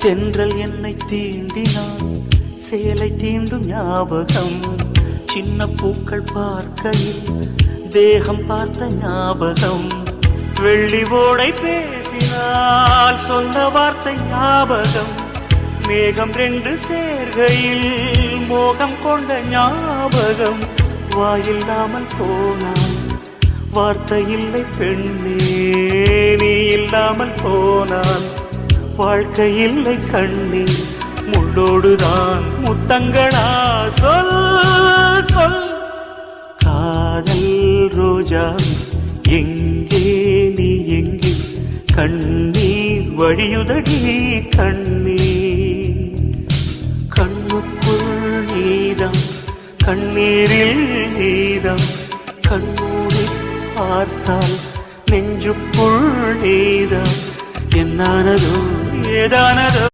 தென்றல் என்னை தீண்டினான், சேலை தீண்டும் ஞாபகம். சின்ன பூக்கள் பார்க்கையில் தேகம் பார்த்த ஞாபகம். வெள்ளி ஓடை பேசினால் சொன்ன வார்த்தை ஞாபகம். மேகம் ரெண்டு சேர்கையில் மோகம் கொண்ட ஞாபகம். வாயில்லாமல் போனான், வார்த்தை இல்லை பெண்ணே, நீ இல்லாமல் போனான். வாழ்க்கை இல்லை கண்ணே, முள்ளோடுதான் முத்தங்களா? சொல் சொல். காதல் ரோஜா எங்கே, நீ எங்கே? கண்ணீர் வழியுதடி கண்ணீர். கண்ணுக்குள் நீதான், கண்ணீரில் நீதான். கண்ணூரை பார்த்தால் நெஞ்சுக்குள் நீதான். என்னானதோ ஏதானதோ